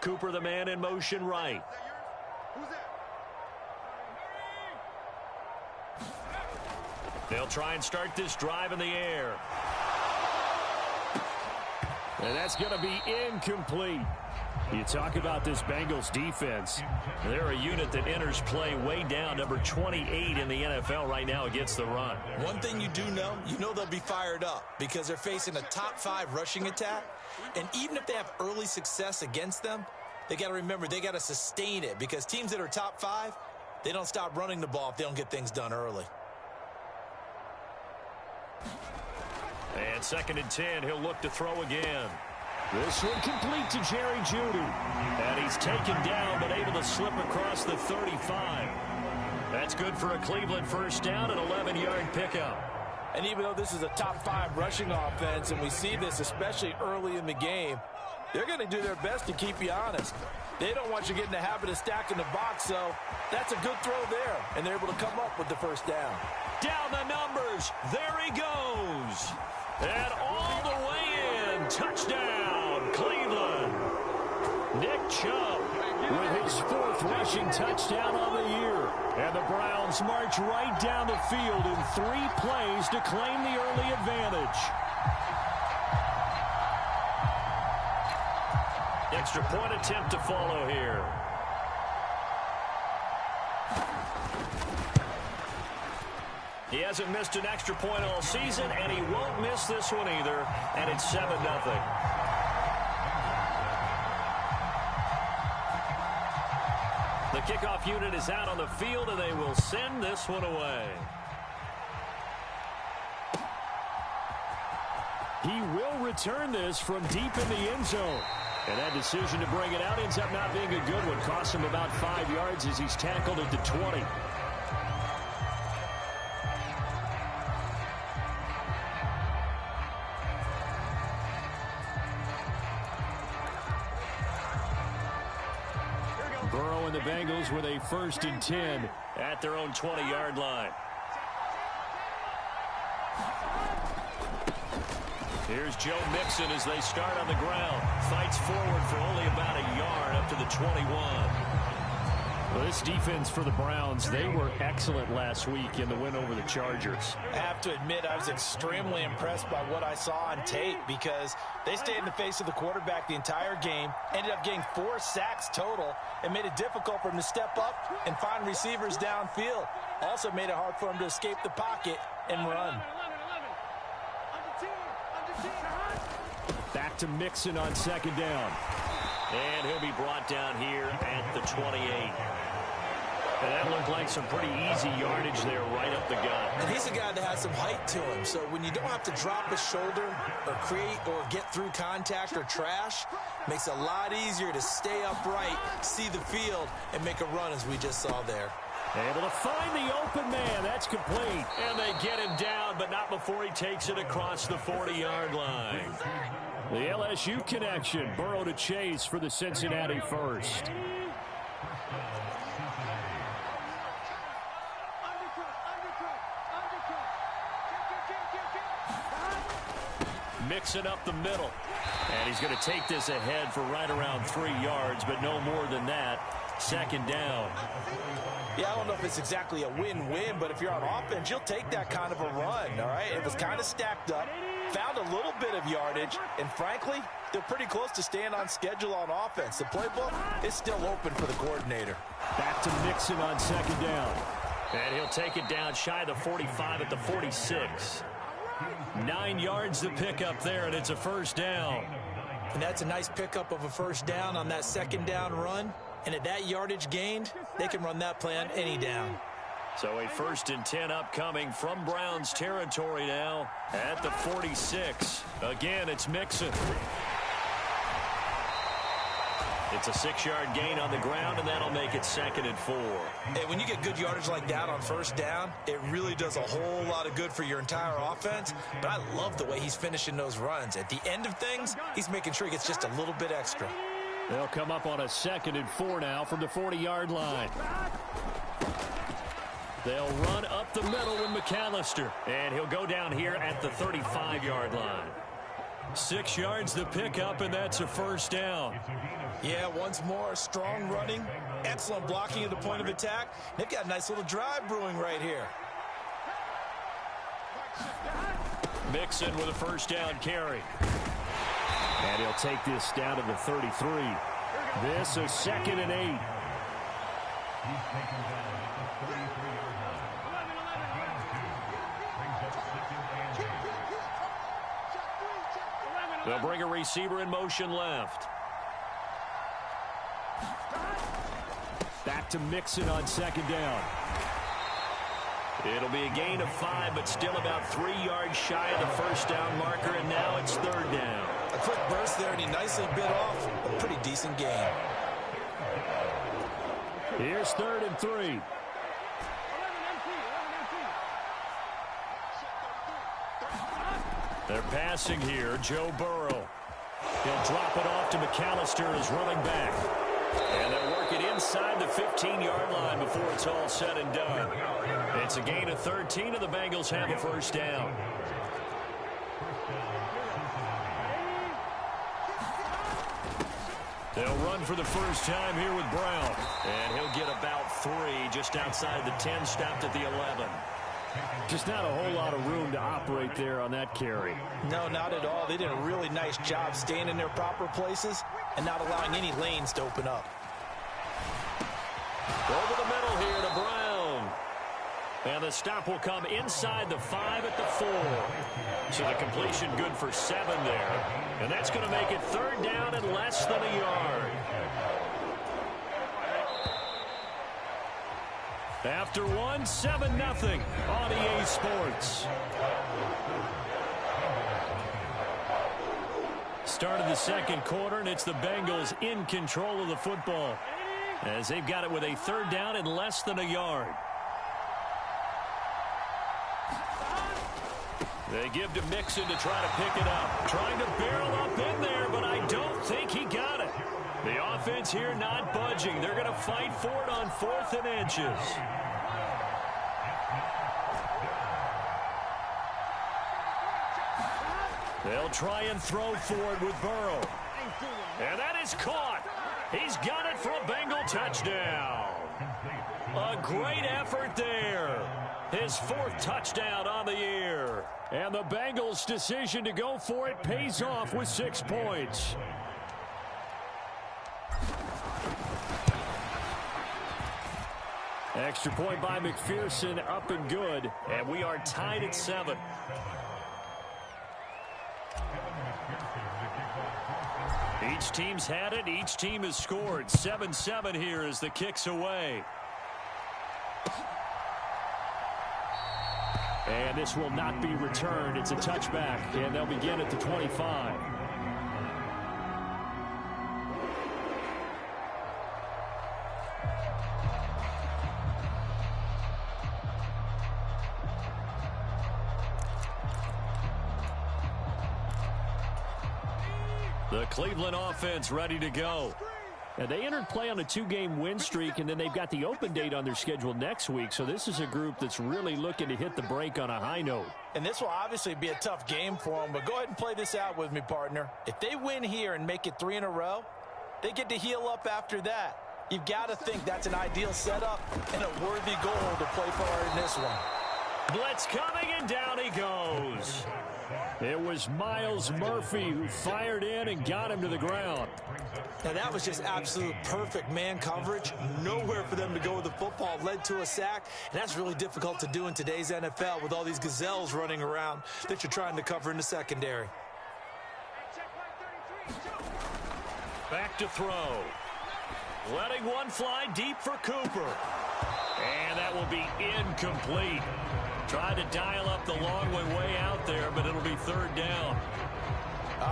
Cooper, the man in motion right. They'll try and start this drive in the air. And that's going to be incomplete. You talk about this Bengals defense. They're a unit that enters play way down, number 28 in the NFL right now against the run. One thing you do know, they'll be fired up because they're facing a top 5 rushing attack. And even if they have early success against them, they got to remember they got to sustain it because teams that are top 5, they don't stop running the ball if they don't get things done early. And 2nd and 10, he'll look to throw again. This one complete to Jerry Jeudy. And he's taken down but able to slip across the 35. That's good for a Cleveland first down, an 11-yard pickup. And even though this is a top 5 rushing offense, and we see this especially early in the game, they're going to do their best to keep you honest. They don't want you getting the habit of stacking the box, so that's a good throw there. And they're able to come up with the first down. Down the numbers. There he goes. And all the way in. Touchdown, Cleveland. Nick Chubb with his 4th rushing touchdown on the year. And the Browns march right down the field in 3 plays to claim the early advantage. Extra point attempt to follow here. He hasn't missed an extra point all season, and he won't miss this one either, and it's 7-0. The kickoff unit is out on the field, and they will send this one away. He will return this from deep in the end zone. And that decision to bring it out ends up not being a good one. Costs him about 5 yards as he's tackled at the 20. Burrow and the Bengals with a 1st and 10 at their own 20-yard line. Here's Joe Mixon as they start on the ground. Fights forward for only about a yard up to the 21. Well, this defense for the Browns, they were excellent last week in the win over the Chargers. I have to admit, I was extremely impressed by what I saw on tape because they stayed in the face of the quarterback the entire game, ended up getting 4 sacks total, and made it difficult for him to step up and find receivers downfield. Also made it hard for him to escape the pocket and run. Back to Mixon on 2nd down. And he'll be brought down here at the 28. And that looked like some pretty easy yardage there right up the gut. And he's a guy that has some height to him. So when you don't have to drop a shoulder or create or get through contact or trash, makes it a lot easier to stay upright, see the field, and make a run as we just saw there. Able to find the open man. That's complete. And they get him down, but not before he takes it across the 40-yard line. The LSU connection. Burrow to Chase for the Cincinnati first. Mixing up the middle. And he's going to take this ahead for right around 3 yards, but no more than that. 2nd down. Yeah, I don't know if it's exactly a win-win, but if you're on offense, you'll take that kind of a run, all right? It was kind of stacked up, found a little bit of yardage, and frankly, they're pretty close to staying on schedule on offense. The playbook is still open for the coordinator. Back to Mixon on 2nd down. And he'll take it down shy of the 45 at the 46. 9 yards to pick up there, and it's a first down. And that's a nice pickup of a first down on that 2nd down run. And at that yardage gained, they can run that play on any down. So a 1st and 10 upcoming from Browns territory now at the 46. Again, it's Mixon. It's a 6-yard gain on the ground, and that'll make it 2nd and 4. Hey, when you get good yardage like that on first down, it really does a whole lot of good for your entire offense. But I love the way he's finishing those runs. At the end of things, he's making sure he gets just a little bit extra. They'll come up on a 2nd and 4 now from the 40-yard line. They'll run up the middle with McAllister. And he'll go down here at the 35-yard line. 6 yards to pick up, and that's a first down. Yeah, once more, strong running, excellent blocking at the point of attack. They've got a nice little drive brewing right here. Mixon with a first down carry. And he'll take this down to the 33. This is 2nd and 8. They'll bring a receiver in motion left. Back to Mixon on 2nd down. It'll be a gain of 5, but still about 3 yards shy of the first down marker, and now it's 3rd down. A quick burst there, and he nicely bit off a pretty decent gain. Here's 3rd and 3. They're passing here. Joe Burrow. He'll drop it off to McAllister as running back. And they'll work it inside the 15-yard line before it's all said and done. It's a gain of 13, and the Bengals have a first down. They'll run for the first time here with Brown. And he'll get about 3 just outside the 10, stopped at the 11. Just not a whole lot of room to operate there on that carry. No, not at all. They did a really nice job staying in their proper places and not allowing any lanes to open up. Over the middle here to Brown. And the stop will come inside the 5 at the 4. So the completion good for 7 there. And that's going to make it 3rd down and less than a yard. After 1, 7-0 on EA Sports. Start of the 2nd quarter, and it's the Bengals in control of the football, as they've got it with a 3rd down and less than a yard. They give to Mixon to try to pick it up. Trying to barrel up in there, but I don't think he got it. The offense here not budging. They're going to fight for it on 4th and inches. They'll try and throw for it with Burrow. And that is caught. He's got it for a Bengal touchdown. A great effort there. His 4th touchdown on the year. And the Bengals' decision to go for it pays off with 6 points. Extra point by McPherson, up and good. And we are tied at 7. Each team's had it. Each team has scored. 7-7 here as the kick's away. And this will not be returned. It's a touchback, and they'll begin at the 25. The Cleveland offense ready to go. And they entered play on a 2-game win streak, and then they've got the open date on their schedule next week. So this is a group that's really looking to hit the break on a high note. And this will obviously be a tough game for them, but go ahead and play this out with me, partner. If they win here and make it 3 in a row, they get to heal up after that. You've got to think that's an ideal setup and a worthy goal to play for in this one. Blitz coming, and down he goes. It was Myles Murphy who fired in and got him to the ground. Now that was just absolute perfect man coverage. Nowhere for them to go with the football. Led to a sack, and that's really difficult to do in today's NFL with all these gazelles running around that you're trying to cover in the secondary. Back to throw. Letting one fly deep for Cooper. And that will be incomplete. Tried to dial up the long way out there, but it'll be 3rd down.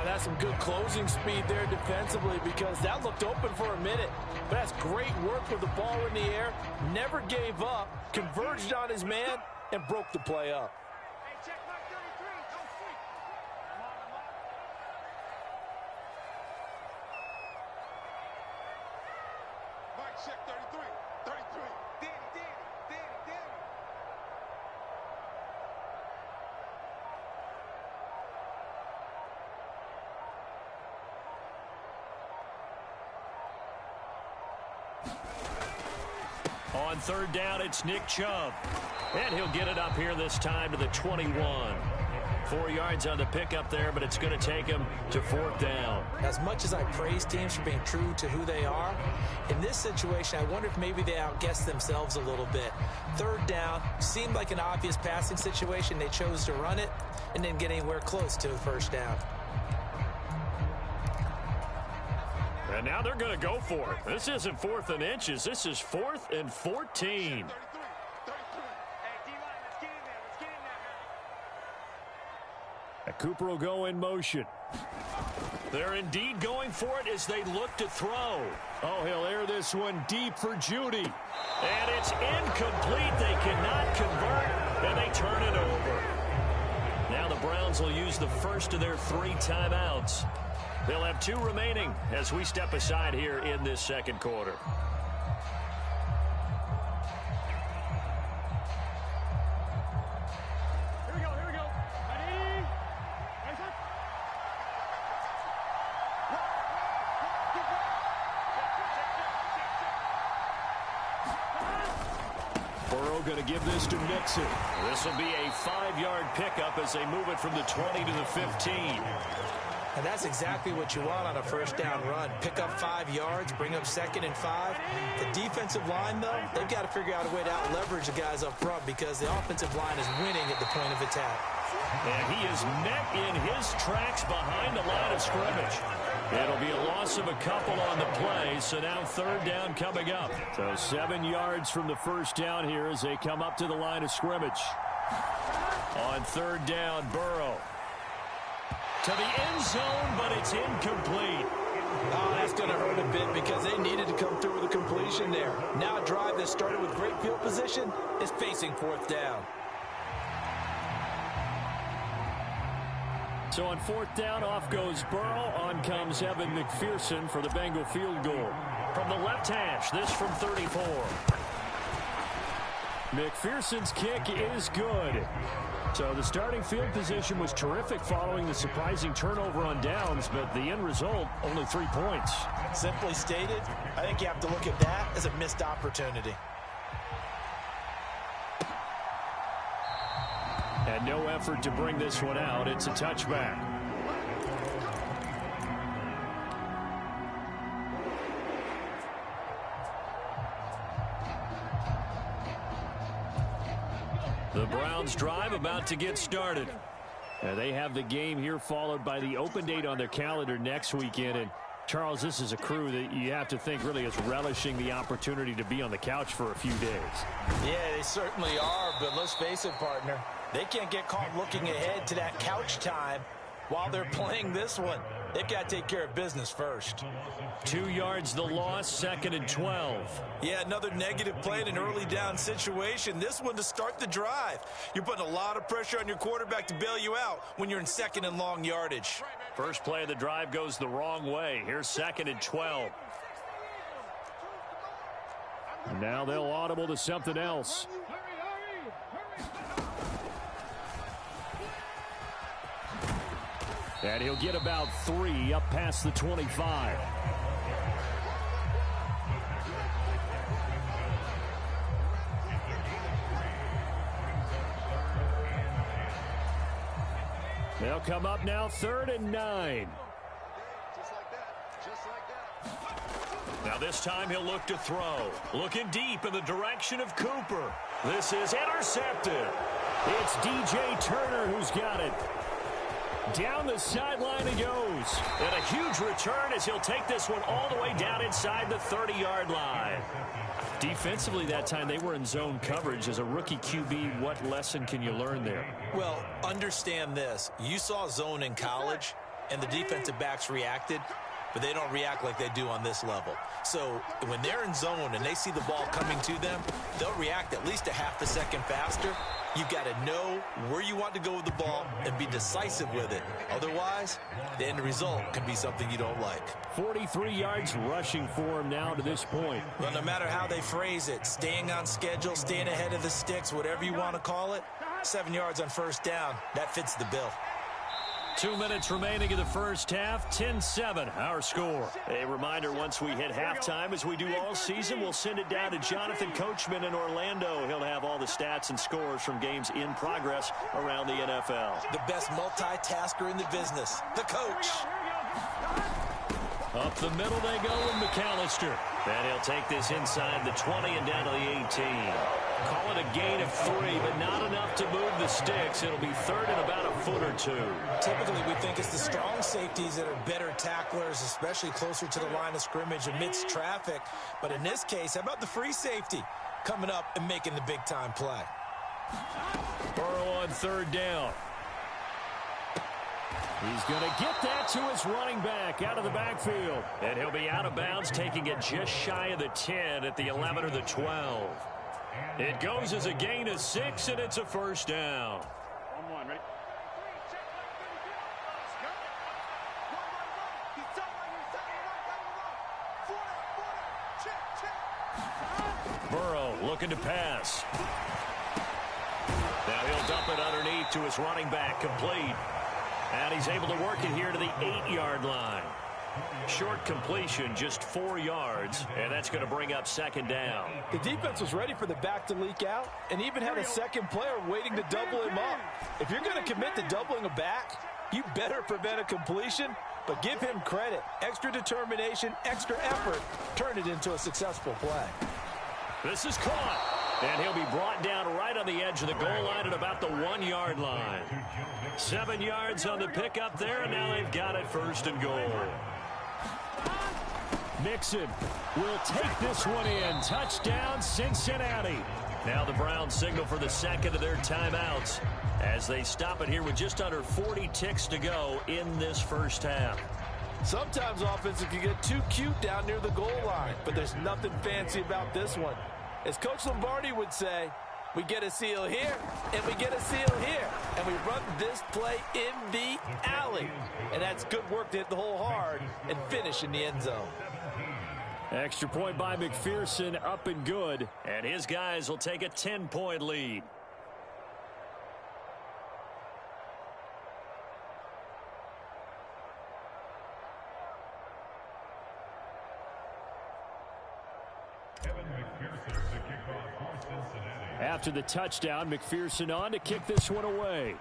That's some good closing speed there defensively, because that looked open for a minute. But that's great work with the ball in the air. Never gave up, converged on his man, and broke the play up. Check 33, 33, Danny. On third down, it's Nick Chubb. And he'll get it up here this time to the 21. 4 yards on the pickup there, but it's going to take him to fourth down. As much as I praise teams for being true to who they are, in this situation, I wonder if maybe they outguessed themselves a little bit. Third down seemed like an obvious passing situation. They chose to run it and didn't get anywhere close to the first down. And now they're going to go for it. This isn't 4th and inches. This is 4th and 14. Cooper will go in motion. They're indeed going for it as they look to throw. Oh, he'll air this one deep for Judy. And it's incomplete. They cannot convert, and they turn it over. Now the Browns will use the first of their 3 timeouts. They'll have 2 remaining as we step aside here in this second quarter. Going to give this to Mixon. This will be a 5-yard pickup as they move it from the 20 to the 15. And that's exactly what you want on a first down run. Pick up 5 yards, bring up 2nd and 5. The defensive line, though, they've got to figure out a way to out-leverage the guys up front because the offensive line is winning at the point of attack. And he is met in his tracks behind the line of scrimmage. It'll be a loss of a couple on the play, so now third down coming up. So 7 yards from the first down here as they come up to the line of scrimmage. On third down, Burrow. To the end zone, but it's incomplete. Oh, that's going to hurt a bit because they needed to come through with a completion there. Now a drive that started with great field position is facing fourth down. So on fourth down, off goes Burrow. On comes Evan McPherson for the Bengal field goal. From the left hash, this from 34. McPherson's kick is good. So the starting field position was terrific following the surprising turnover on downs, but the end result, only 3 points. Simply stated, I think you have to look at that as a missed opportunity. And no effort to bring this one out. It's a touchback. The Browns drive about to get started. They have the game here followed by the open date on their calendar next weekend. And Charles, this is a crew that you have to think really is relishing the opportunity to be on the couch for a few days. Yeah, they certainly are, but let's face it, partner. They can't get caught looking ahead to that couch time while they're playing this one. They've got to take care of business first. 2 yards the loss, 2nd and 12. Yeah, another negative play in an early down situation. This one to start the drive. You're putting a lot of pressure on your quarterback to bail you out when you're in 2nd and long yardage. First play of the drive goes the wrong way. Here's 2nd and 12. Now they'll audible to something else. And he'll get about 3 up past the 25. They'll come up now 3rd and 9. Now this time he'll look to throw. Looking deep in the direction of Cooper. This is intercepted. It's DJ Turner who's got it. Down the sideline he goes. And a huge return as he'll take this one all the way down inside the 30-yard line. Defensively that time they were in zone coverage. As a rookie QB, what lesson can you learn there? Well, understand this. You saw zone in college, and the defensive backs reacted, but they don't react like they do on this level. So when they're in zone and they see the ball coming to them, they'll react at least a half a second faster. You've got to know where you want to go with the ball and be decisive with it. Otherwise, the end result can be something you don't like. 43 yards rushing for him now to this point. Well, no matter how they phrase it, staying on schedule, staying ahead of the sticks, whatever you want to call it, 7 yards on first down, that fits the bill. 2 minutes remaining in the first half. 10-7, our score. A reminder, once we hit halftime, as we do all season, we'll send it down to Jonathan Coachman in Orlando. He'll have all the stats and scores from games in progress around the NFL. The best multitasker in the business, the coach. Up the middle they go with McAllister. And he'll take this inside the 20 and down to the 18. Call it a gain of 3, but not enough to move the sticks. It'll be third and about a foot or two. Typically, we think it's the strong safeties that are better tacklers, especially closer to the line of scrimmage amidst traffic. But in this case, how about the free safety coming up and making the big-time play? Burrow on third down. He's going to get that to his running back out of the backfield. And he'll be out of bounds, taking it just shy of the 10 at the 11 or the 12. It goes as a gain of 6, and it's a first down. On 1, ready? Burrow looking to pass. Now he'll dump it underneath to his running back, complete. And he's able to work it here to the 8-yard line. Short completion, just 4 yards, and that's going to bring up second down. The defense was ready for the back to leak out and even had a second player waiting to double him up. If you're going to commit to doubling a back, you better prevent a completion, but give him credit. Extra determination, extra effort, turn it into a successful play. This is caught, and he'll be brought down right on the edge of the goal line at about the 1-yard line. 7 yards on the pickup there, and now they've got it first and goal. Mixon will take this one in. Touchdown, Cincinnati. Now the Browns signal for the second of their timeouts as they stop it here with just under 40 ticks to go in this first half. Sometimes offenses can get too cute down near the goal line, but there's nothing fancy about this one. As Coach Lombardi would say, we get a seal here, and we get a seal here, and we run this play in the alley. And that's good work to hit the hole hard and finish in the end zone. Extra point by McPherson, up and good. And his guys will take a 10-point lead. After the touchdown, McPherson on to kick this one away.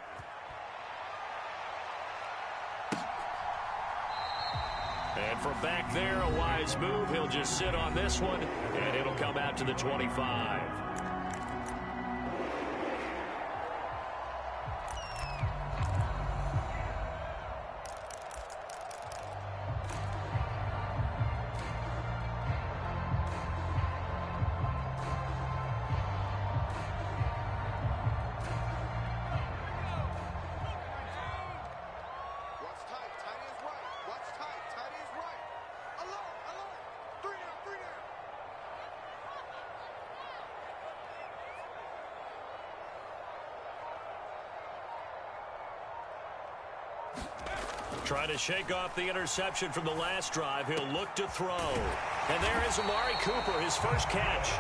And from back there, a wise move. He'll just sit on this one, and it'll come out to the 25. Trying to shake off the interception from the last drive. He'll look to throw. And there is Amari Cooper, his first catch.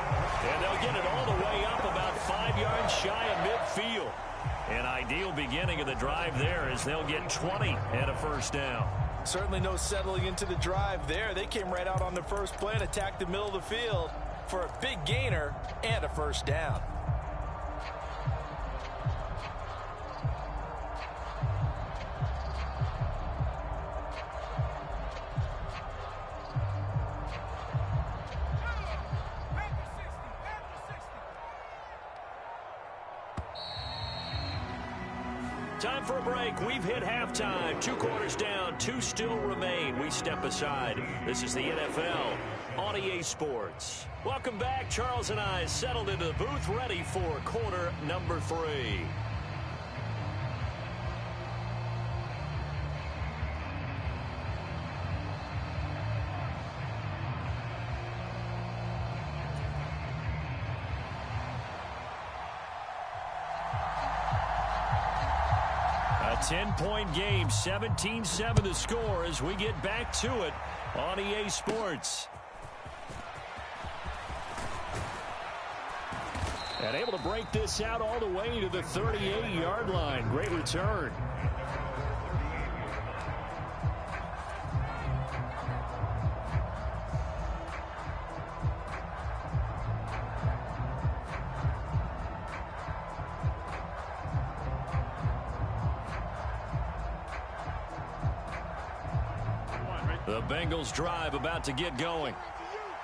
And they'll get it all the way up about 5 yards shy of midfield. An ideal beginning of the drive there as they'll get 20 and a first down. Certainly no settling into the drive there. They came right out on the first play and attacked the middle of the field for a big gainer and a first down. Time for a break. We've hit halftime. 2 quarters down. 2 still remain. We step aside. This is the NFL on EA Sports. Welcome back. Charles and I settled into the booth ready for quarter number 3. A 10-point game, 17-7 the score as we get back to it on EA Sports. And able to break this out all the way to the 38-yard line. Great return. The Bengals drive about to get going.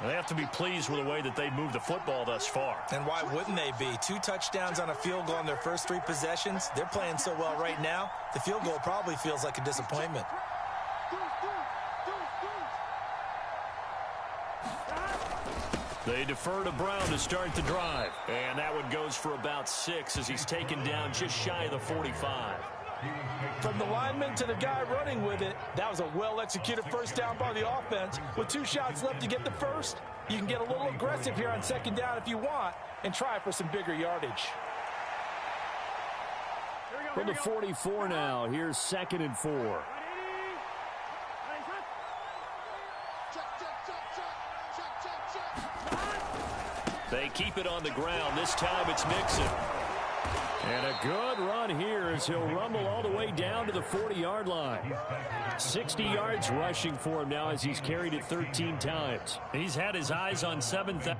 They have to be pleased with the way that they've moved the football thus far. And why wouldn't they be? 2 touchdowns on a field goal in their first 3 possessions. They're playing so well right now, the field goal probably feels like a disappointment. They defer to Brown to start the drive. And that one goes for about 6 as he's taken down just shy of the 45. From the lineman to the guy running with it, that was a well-executed first down by the offense. With 2 shots left to get the first, you can get a little aggressive here on second down if you want and try for some bigger yardage. From the 44 now, here's 2nd and 4. They keep it on the ground. This time it's Mixon. And a good run here as he'll rumble all the way down to the 40-yard line. 60 yards rushing for him now as he's carried it 13 times. He's had his eyes on 7,000.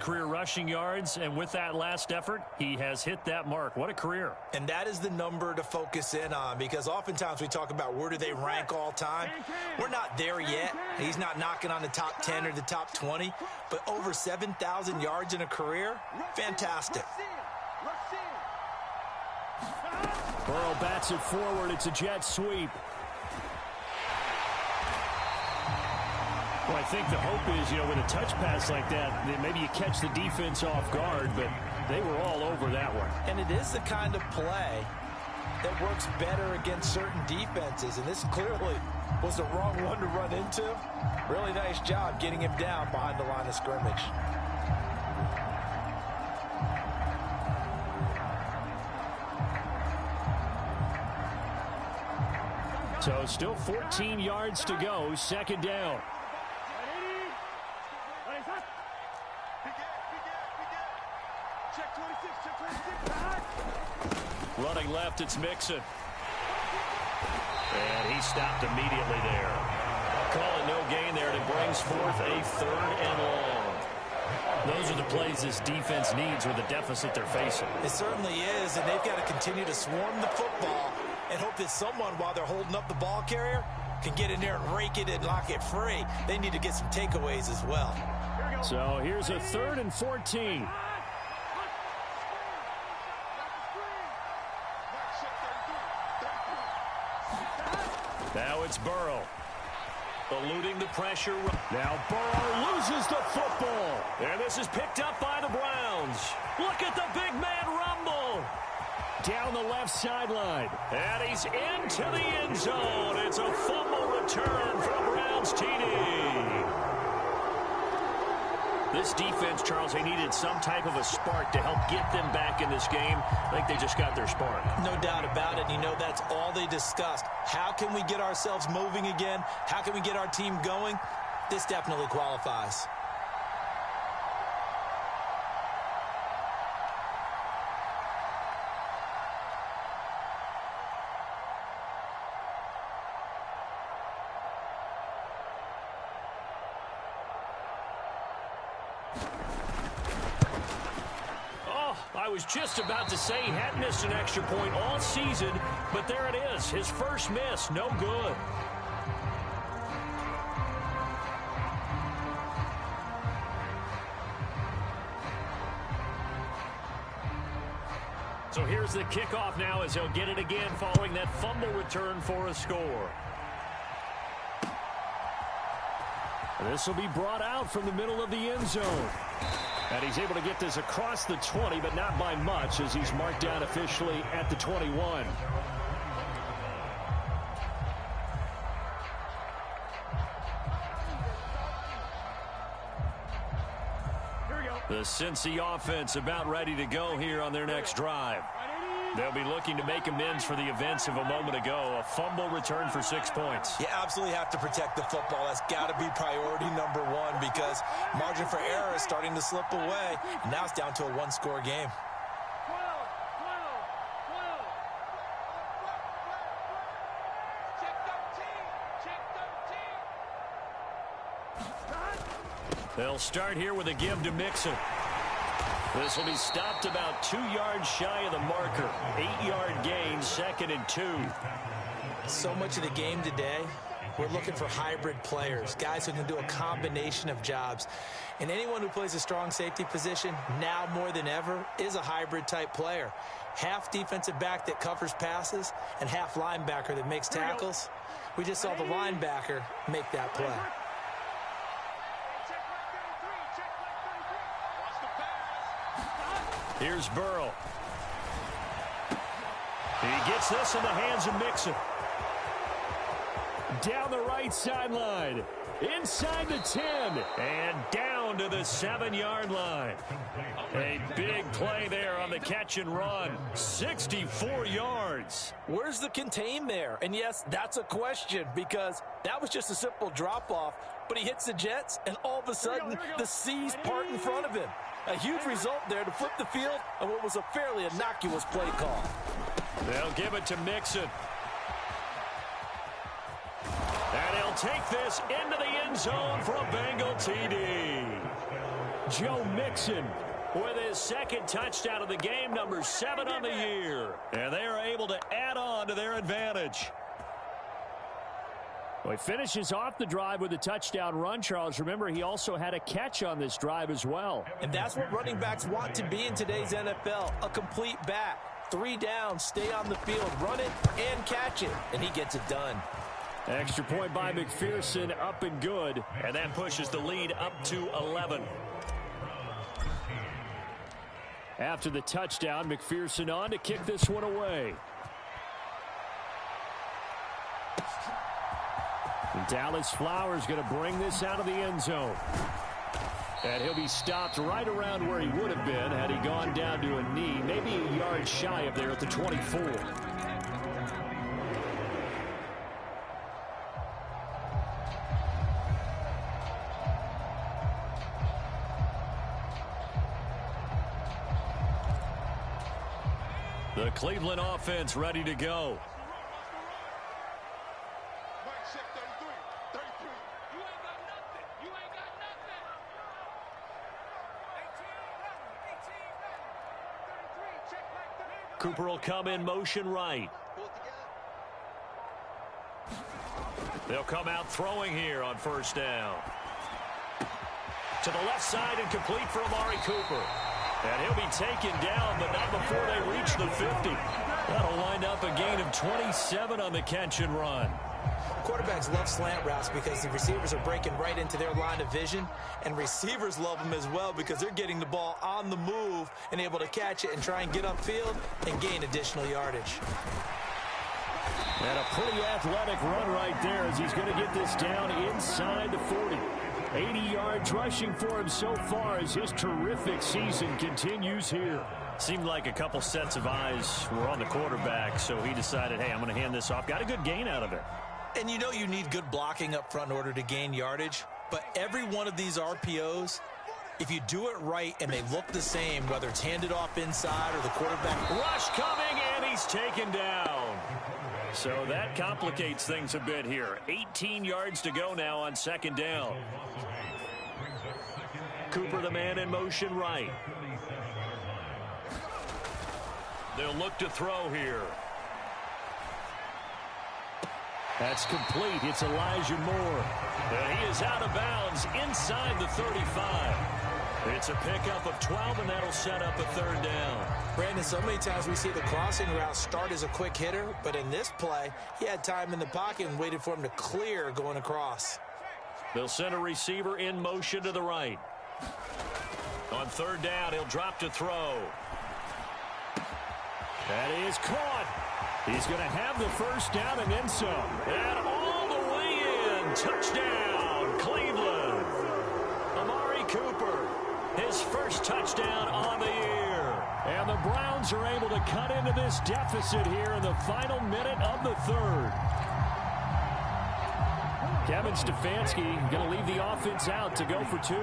Career rushing yards, and with that last effort, he has hit that mark. What a career. And that is the number to focus in on, because oftentimes we talk about where do they rank all time. We're not there yet. He's not knocking on the top 10 or the top 20, but over 7,000 yards in a career, fantastic. Burrow bats it forward. It's a jet sweep. Well, I think the hope is, with a touch pass like that, maybe you catch the defense off guard, but they were all over that one. And it is the kind of play that works better against certain defenses, and this clearly was the wrong one to run into. Really nice job getting him down behind the line of scrimmage. So still 14 yards to go, 2nd down. Running left, it's Mixon. And he stopped immediately there. Call it no gain there, and it brings forth a 3rd and long. Those are the plays this defense needs with the deficit they're facing. It certainly is, and they've got to continue to swarm the football and hope that someone, while they're holding up the ball carrier, can get in there and rake it and lock it free. They need to get some takeaways as well. So here's a 3rd and 14. Now it's Burrow. Eluding the pressure. Now Burrow loses the football. And this is picked up by the Browns. Look at the big man rumble. Down the left sideline. And he's into the end zone. It's a fumble return for the Browns TD. This defense, Charles, they needed some type of a spark to help get them back in this game. I think they just got their spark. No doubt about it. That's all they discussed. How can we get ourselves moving again? How can we get our team going? This definitely qualifies. I was just about to say he hadn't missed an extra point all season, but there it is. His first miss, no good. So here's the kickoff now as he'll get it again following that fumble return for a score. This will be brought out from the middle of the end zone. And he's able to get this across the 20, but not by much, as he's marked down officially at the 21. The Cincy offense about ready to go here on their next drive. They'll be looking to make amends for the events of a moment ago. A fumble return for 6 points. You absolutely have to protect the football. That's got to be priority number one, because margin for error is starting to slip away. And now it's down to a one-score game. They'll start here with a give to Mixon. This will be stopped about 2 yards shy of the marker. 8-yard gain, 2nd and 2. So much of the game today, we're looking for hybrid players, guys who can do a combination of jobs. And anyone who plays a strong safety position, now more than ever, is a hybrid-type player. Half defensive back that covers passes and half linebacker that makes tackles. We just saw the linebacker make that play. Here's Burrow. He gets this in the hands of Mixon. Down the right sideline. Inside the 10. And down to the 7-yard line. A big play there on the catch and run. 64 yards. Where's the contain there? And yes, that's a question because that was just a simple drop-off. But he hits the Jets, and all of a sudden, the seas part in front of him. A huge result there to flip the field on what was a fairly innocuous play call. They'll give it to Mixon. And he'll take this into the end zone for a Bengal TD. Joe Mixon with his 2nd touchdown of the game, number 7 on the year. And they are able to add on to their advantage. Well, he finishes off the drive with a touchdown run, Charles. Remember, he also had a catch on this drive as well. And that's what running backs want to be in today's NFL, a complete back. 3 down, stay on the field, run it, and catch it. And he gets it done. Extra point by McPherson, up and good. And that pushes the lead up to 11. After the touchdown, McPherson on to kick this one away. And Dallas Flowers going to bring this out of the end zone. And he'll be stopped right around where he would have been had he gone down to a knee, maybe a yard shy of there at the 24. The Cleveland offense ready to go. Cooper will come in motion right. They'll come out throwing here on 1st down. To the left side and complete for Amari Cooper. And he'll be taken down, but not before they reach the 50. That'll wind up a gain of 27 on the catch and run. Quarterbacks love slant routes because the receivers are breaking right into their line of vision, and receivers love them as well because they're getting the ball on the move and able to catch it and try and get upfield and gain additional yardage. And a pretty athletic run right there as he's going to get this down inside the 40. 80 yards rushing for him so far as his terrific season continues here. Seemed like a couple sets of eyes were on the quarterback, so he decided, hey, I'm going to hand this off. Got a good gain out of it. And you know you need good blocking up front in order to gain yardage, but every one of these RPOs, if you do it right and they look the same, whether it's handed off inside or the quarterback. Rush coming, and he's taken down. So that complicates things a bit here. 18 yards to go now on 2nd down. Cooper, the man in motion right. They'll look to throw here. That's complete. It's Elijah Moore. And he is out of bounds inside the 35. It's a pickup of 12, and that'll set up a 3rd down. Brandon, so many times we see the crossing route start as a quick hitter, but in this play, he had time in the pocket and waited for him to clear going across. They'll send a receiver in motion to the right. On 3rd down, he'll drop to throw. That is caught. He's going to have the 1st down and then some. And all the way in. Touchdown, Cleveland. Amari Cooper, his 1st touchdown on the year. And the Browns are able to cut into this deficit here in the final minute of the 3rd. Kevin Stefanski going to leave the offense out to go for 2.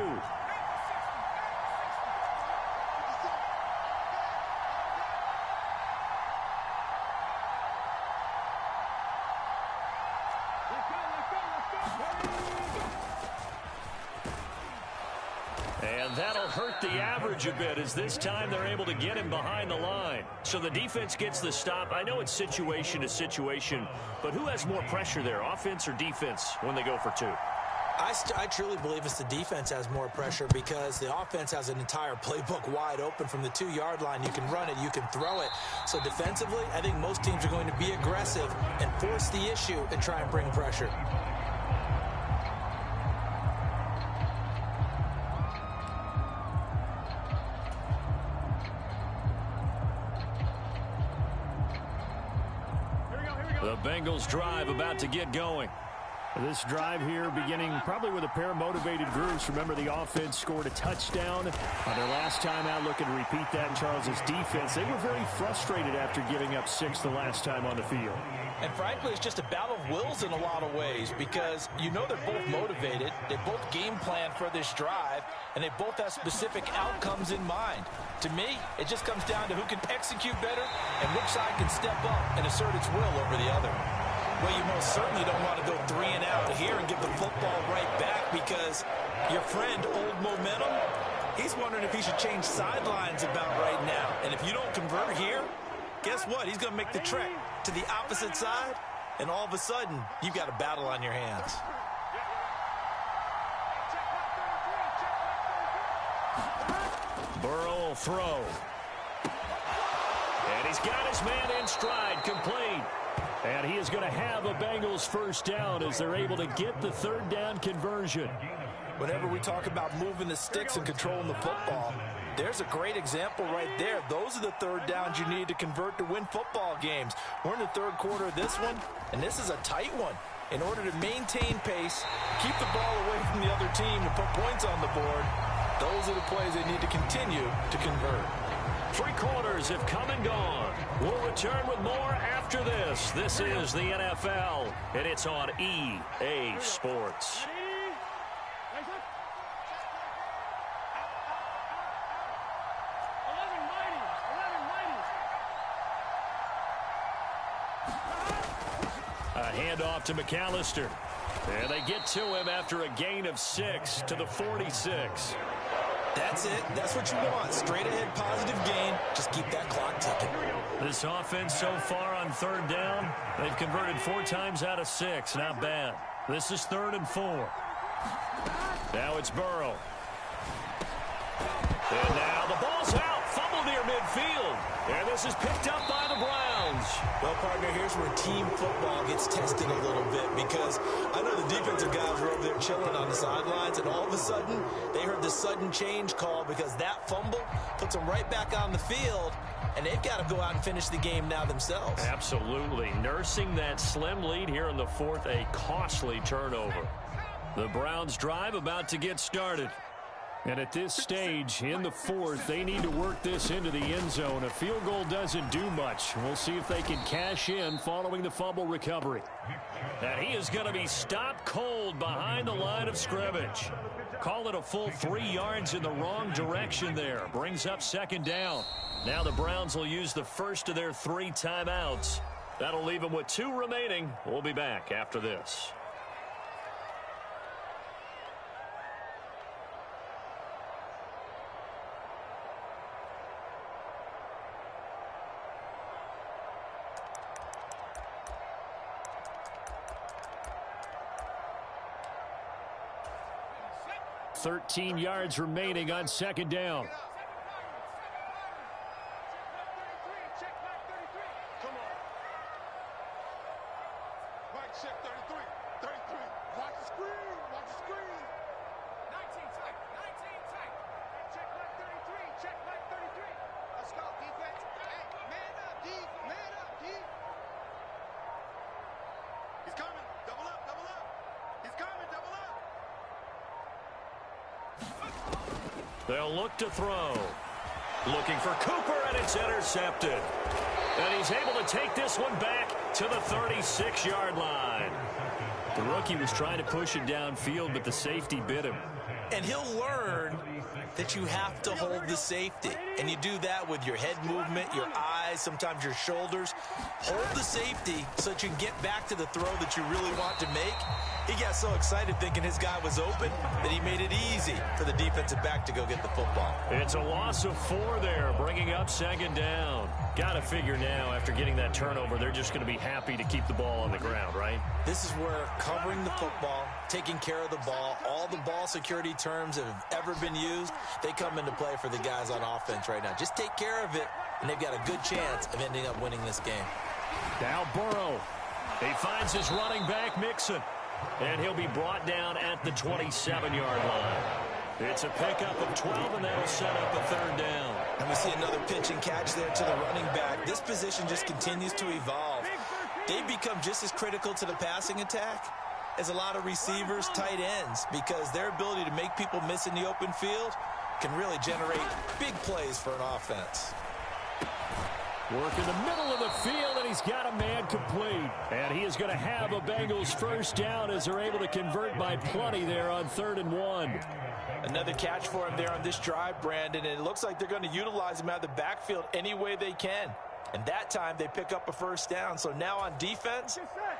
And that'll hurt the average a bit, as this time they're able to get him behind the line. So the defense gets the stop. I know it's situation to situation, but who has more pressure there, offense or defense, when they go for two? I truly believe it's the defense has more pressure because the offense has an entire playbook wide open from the 2-yard line. You can run it, you can throw it. So defensively, I think most teams are going to be aggressive and force the issue and try and bring pressure. The Bengals drive about to get going. This drive here beginning probably with a pair of motivated groups. Remember, the offense scored a touchdown on their last time out. Looking to repeat that in Charles's defense. They were very frustrated after giving up 6 the last time on the field. And frankly, it's just a battle of wills in a lot of ways because you know they're both motivated. They both game plan for this drive, and they both have specific outcomes in mind. To me, it just comes down to who can execute better and which side can step up and assert its will over the other. Well, you most certainly don't want to go 3 and out here and give the football right back because your friend, Old Momentum, he's wondering if he should change sidelines about right now. And if you don't convert here, guess what? He's going to make the trek to the opposite side, and all of a sudden, you've got a battle on your hands. Burrow will throw. And he's got his man in stride, complete. And he is going to have a Bengals first down as they're able to get the 3rd down conversion. Whenever we talk about moving the sticks and controlling the football, there's a great example right there. Those are the 3rd downs you need to convert to win football games. We're in the 3rd quarter of this one, and this is a tight one. In order to maintain pace, keep the ball away from the other team and put points on the board, those are the plays they need to continue to convert. 3 quarters have come and gone. We'll return with more after this. This is the NFL, and it's on EA Sports. A handoff to McAllister. And they get to him after a gain of 6 to the 46. That's it. That's what you want. Straight ahead positive gain. Just keep that clock ticking. This offense so far on 3rd down, they've converted 4 times out of 6. Not bad. This is 3rd and 4. Now it's Burrow. And now the ball's out. Fumble near midfield. And this is picked up by the Browns. Well, partner, here's where team football gets tested a little bit because I know the defensive guys were over there chilling on the sidelines, and all of a sudden they heard the sudden change call because that fumble puts them right back on the field, and they've got to go out and finish the game now themselves. Absolutely. Nursing that slim lead here in the 4th, a costly turnover. The Browns drive about to get started. And at this stage, in the 4th, they need to work this into the end zone. A field goal doesn't do much. We'll see if they can cash in following the fumble recovery. And he is going to be stopped cold behind the line of scrimmage. Call it a full 3 yards in the wrong direction there. Brings up 2nd down. Now the Browns will use the first of their 3 timeouts. That'll leave them with 2 remaining. We'll be back after this. $13 yards remaining on 2nd down. Come on. Mike, check 33. 33. Watch the screen. Watch the screen. 19 tight. 19 tight. Check back 33. Check back 33. Let's go, defense. Hey, man up, D. Man up, D. He's coming. Double up, double up. He's coming, double up. They'll look to throw. Looking for Cooper, and it's intercepted. And he's able to take this one back to the 36-yard line. The rookie was trying to push it downfield, but the safety bit him. And he'll learn that you have to hold the safety. And you do that with your head movement, your eyes, thighs, sometimes your shoulders. Hold the safety so that you can get back to the throw that you really want to make. He got so excited thinking his guy was open that he made it easy for the defensive back to go get the football. It's a loss of 4 there, bringing up 2nd down. Got to figure now, after getting that turnover, they're just going to be happy to keep the ball on the ground, right? This is where covering the football, taking care of the ball, all the ball security terms that have ever been used, they come into play for the guys on offense right now. Just take care of it, and they've got a good chance of ending up winning this game. Now Burrow. He finds his running back, Mixon. And he'll be brought down at the 27-yard line. It's a pickup of 12, and that'll set up a 3rd down. And we see another pitch and catch there to the running back. This position just continues to evolve. They've become just as critical to the passing attack as a lot of receivers, tight ends, because their ability to make people miss in the open field can really generate big plays for an offense. Work in the middle of the field, and he's got a man complete. And he is going to have a Bengals 1st down as they're able to convert by plenty there on 3rd and 1. Another catch for him there on this drive, Brandon, and it looks like they're going to utilize him out of the backfield any way they can. And that time they pick up a 1st down. So now on defense,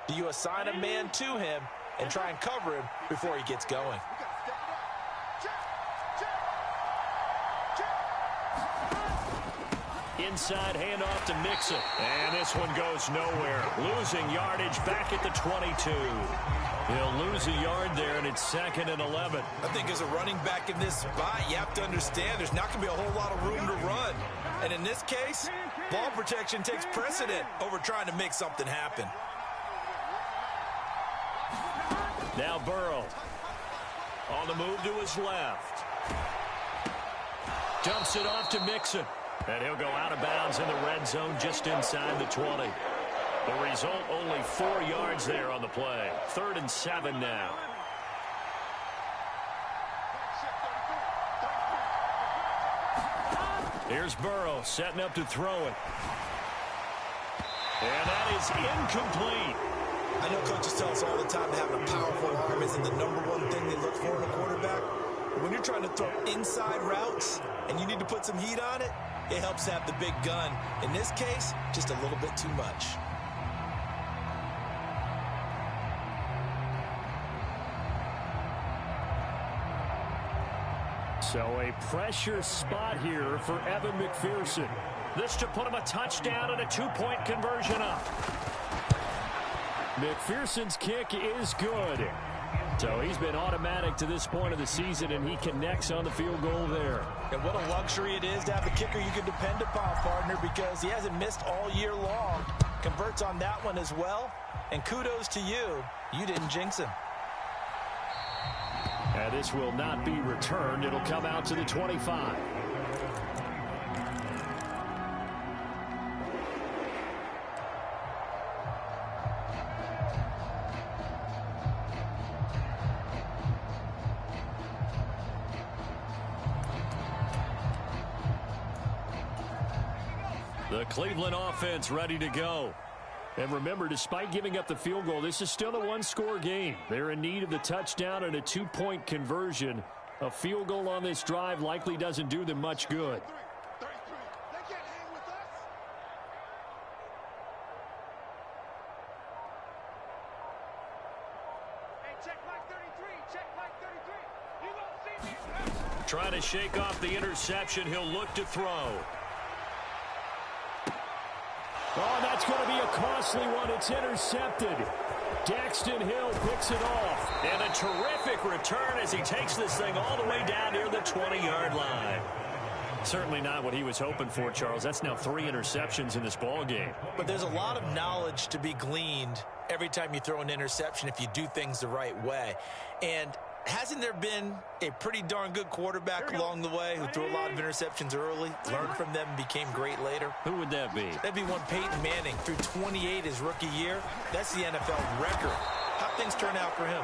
do you assign a man to him and try and cover him before he gets going? Inside handoff to Mixon. And this one goes nowhere. Losing yardage back at the 22. He'll lose a yard there, and it's 2nd and 11. I think as a running back in this spot, you have to understand there's not going to be a whole lot of room to run. And in this case, ball protection takes precedent over trying to make something happen. Now Burrow. On the move to his left. Dumps it off to Mixon. And he'll go out of bounds in the red zone just inside the 20. The result, only 4 yards there on the play. 3rd and 7 now. Here's Burrow setting up to throw it. And that is incomplete. I know coaches tell us all the time that having a powerful arm isn't the #1 thing they look for in a quarterback. But when you're trying to throw inside routes and you need to put some heat on it, it helps have the big gun. In this case, just a little bit too much. So a pressure spot here for Evan McPherson. This to put him a touchdown and a 2-point conversion up. McPherson's kick is good. So he's been automatic to this point of the season, and he connects on the field goal there. And what a luxury it is to have a kicker you can depend upon, partner, because he hasn't missed all year long. Converts on that one as well. And kudos to you. You didn't jinx him. And this will not be returned. It'll come out to the 25. The Cleveland offense ready to go. And remember, despite giving up the field goal, this is still a 1-score game. They're in need of the touchdown and a 2-point conversion. A field goal on this drive likely doesn't do them much good. Trying to shake off the interception. He'll look to throw. Oh, that's going to be a costly one. It's intercepted. Daxton Hill picks it off. And a terrific return as he takes this thing all the way down near the 20-yard line. Certainly not what he was hoping for, Charles. That's now 3 interceptions in this ball game. But there's a lot of knowledge to be gleaned every time you throw an interception if you do things the right way. And hasn't there been a pretty darn good quarterback along the way who threw a lot of interceptions early, learned from them, and became great later? Who would that be? That'd be one Peyton Manning, threw 28 his rookie year. That's the NFL record. How'd things turn out for him?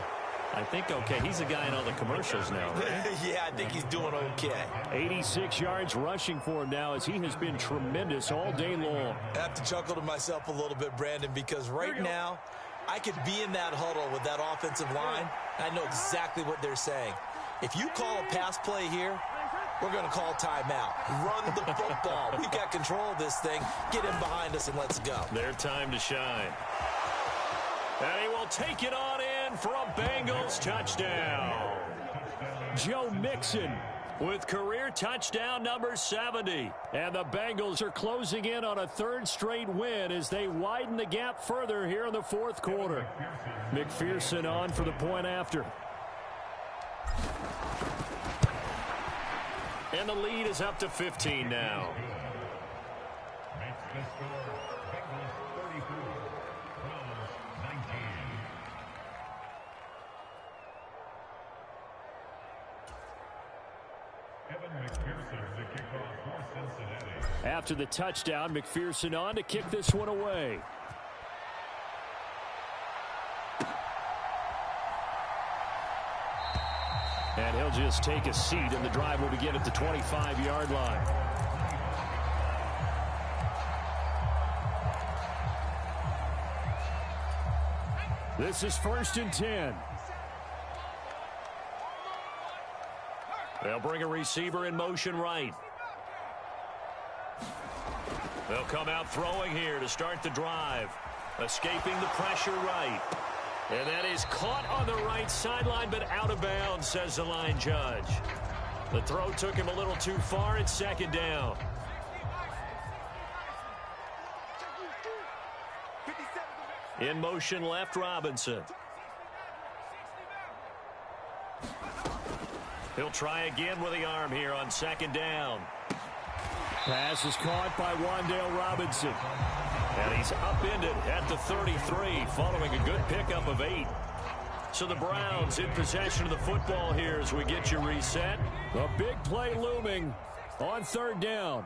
I think okay. He's a guy in all the commercials now, right? Yeah, I think he's doing okay. 86 yards rushing for him now as he has been tremendous all day long. I have to chuckle to myself a little bit, Brandon, because right now I could be in that huddle with that offensive line. I know exactly what they're saying. If you call a pass play here, we're going to call timeout. Run the football. We've got control of this thing. Get him behind us and let's go. Their time to shine. And he will take it on in for a Bengals touchdown. Joe Mixon with career touchdown number 70. And the Bengals are closing in on a third straight win as they widen the gap further here in the fourth quarter. McPherson on for the point after. And the lead is up to 15 now. After the touchdown, McPherson on to kick this one away. And he'll just take a seat, and the drive will begin at the 25-yard line. This is 1st and 10. They'll bring a receiver in motion right. They'll come out throwing here to start the drive. Escaping the pressure right. And that is caught on the right sideline, but out of bounds, says the line judge. The throw took him a little too far. It's 2nd down. In motion left, Robinson. He'll try again with the arm here on 2nd down. Pass is caught by Wan'Dale Robinson. And he's upended at the 33 following a good pickup of 8. So the Browns in possession of the football here as we get you reset. A big play looming on 3rd down.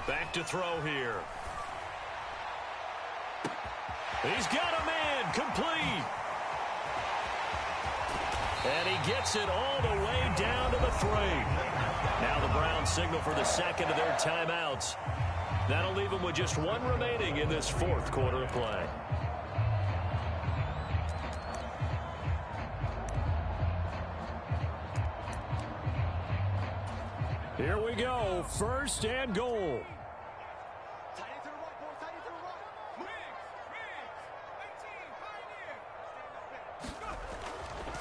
Back to throw here. He's got a man complete. And he gets it all the way down to the 3. Now the Browns signal for the second of their timeouts. That'll leave them with just 1 remaining in this 4th quarter of play. Here we go. 1st and goal.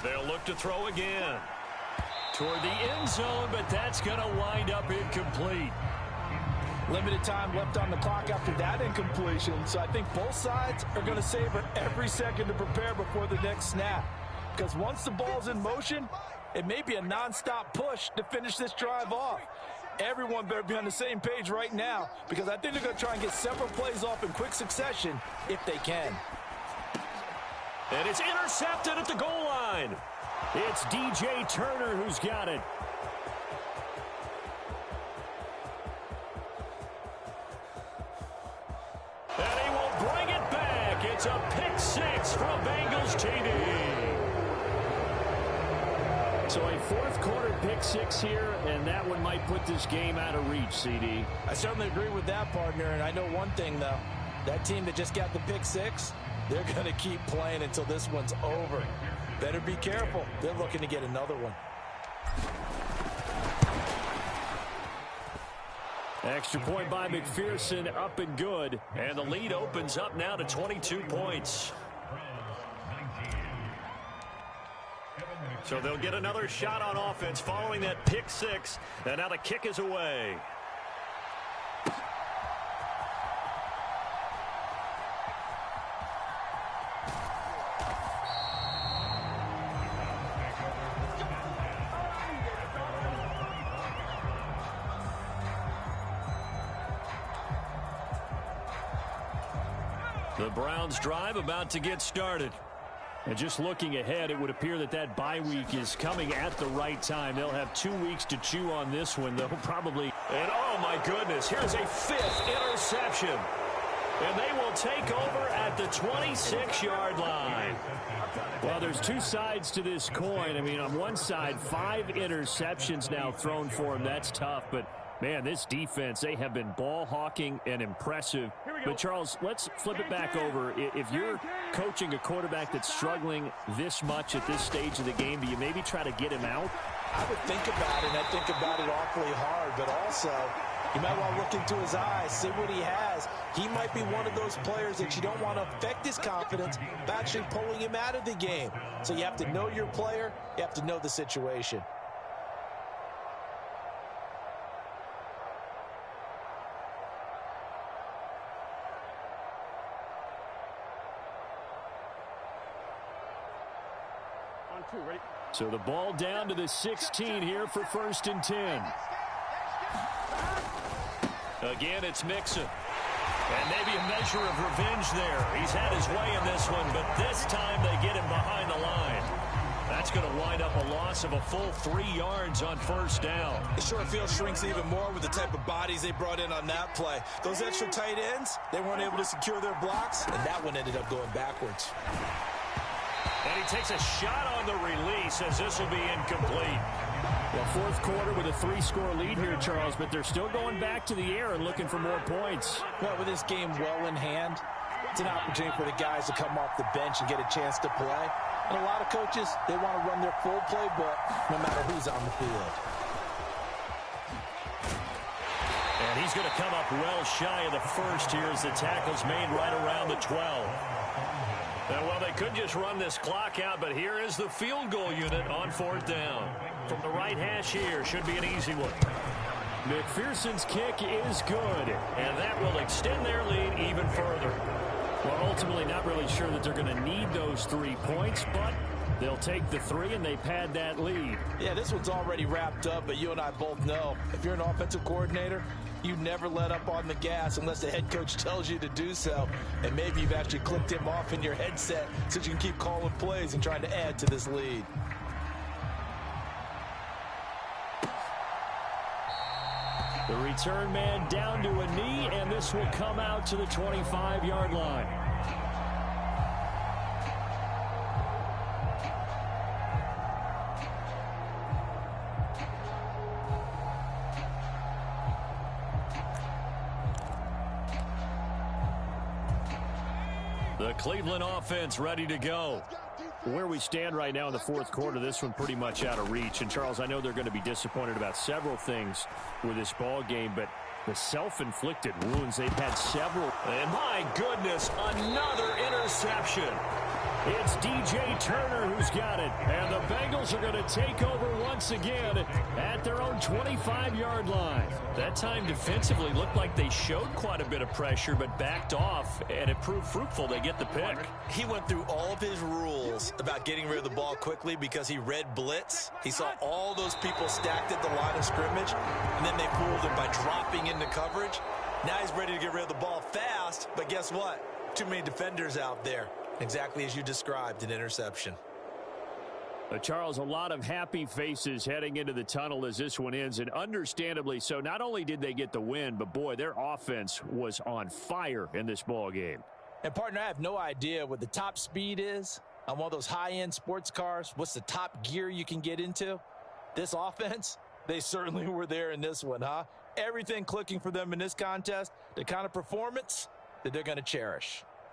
They'll look to throw again. Toward the end zone, but that's going to wind up incomplete. Limited time left on the clock after that incompletion, so I think both sides are going to savor every second to prepare before the next snap. Because once the ball's in motion, it may be a nonstop push to finish this drive off. Everyone better be on the same page right now, because I think they're going to try and get several plays off in quick succession if they can. And it's intercepted at the goal line. It's DJ Turner who's got it. And he will bring it back. It's a pick 6 from Bengals TD. So a 4th quarter pick 6 here, and that one might put this game out of reach, CD. I certainly agree with that, partner, and I know one thing, though. That team that just got the pick 6, they're going to keep playing until this one's over. Better be careful. They're looking to get another one. Extra point by McPherson, up and good. And the lead opens up now to 22 points. So they'll get another shot on offense following that pick 6. And now the kick is away. The Browns drive about to get started. And just looking ahead, it would appear that that bye week is coming at the right time. They'll have 2 weeks to chew on this one. They'll probably... And oh my goodness, here's a 5th interception. And they will take over at the 26-yard line. Well, there's 2 sides to this coin. I mean, on one side, 5 interceptions now thrown for him. That's tough. But Man, this defense, they have been ball hawking and impressive. But, Charles, let's flip it back over. If you're coaching a quarterback that's struggling this much at this stage of the game, do you maybe try to get him out? I would think about it, and I think about it awfully hard. But also, you might want to look into his eyes, see what he has. He might be one of those players that you don't want to affect his confidence by actually pulling him out of the game. So you have to know your player. You have to know the situation. So the ball down to the 16 here for 1st and 10. Again, it's Mixon. And maybe a measure of revenge there. He's had his way in this one, but this time they get him behind the line. That's going to wind up a loss of a full 3 yards on 1st down. The short field shrinks even more with the type of bodies they brought in on that play. Those extra tight ends, they weren't able to secure their blocks, and that one ended up going backwards. And he takes a shot on the release as this will be incomplete. Well, 4th quarter with a 3-score lead here, Charles, but they're still going back to the air and looking for more points. Well, with this game well in hand, it's an opportunity for the guys to come off the bench and get a chance to play. And a lot of coaches, they want to run their full playbook no matter who's on the field. And he's going to come up well shy of the first here as the tackle's made right around the 12. Well, they could just run this clock out, but here is the field goal unit on 4th down. From the right hash here, should be an easy one. McPherson's kick is good, and that will extend their lead even further. Well, ultimately not really sure that they're going to need those 3 points, but they'll take the 3 and they pad that lead. Yeah, this one's already wrapped up, but you and I both know if you're an offensive coordinator, you never let up on the gas unless the head coach tells you to do so. And maybe you've actually clicked him off in your headset so you can keep calling plays and trying to add to this lead. The return man down to a knee, and this will come out to the 25-yard line. The Cleveland offense ready to go. Where we stand right now in the 4th quarter, this one pretty much out of reach. And, Charles, I know they're going to be disappointed about several things with this ball game, but the self-inflicted wounds, they've had several. And, my goodness, another interception. It's DJ Turner who's got it. And the Bengals are going to take over once again at their own 25-yard line. That time defensively looked like they showed quite a bit of pressure but backed off, and it proved fruitful. They get the pick. He went through all of his rules about getting rid of the ball quickly because he read blitz. He saw all those people stacked at the line of scrimmage, and then they fooled him by dropping into coverage. Now he's ready to get rid of the ball fast, but guess what? Too many defenders out there. Exactly as you described, an interception. Charles, a lot of happy faces heading into the tunnel as this one ends, and understandably so. Not only did they get the win, but, boy, their offense was on fire in this ball game. And, partner, I have no idea what the top speed is on one of those high-end sports cars. What's the top gear you can get into? This offense, they certainly were there in this one, huh? Everything clicking for them in this contest, the kind of performance that they're going to cherish.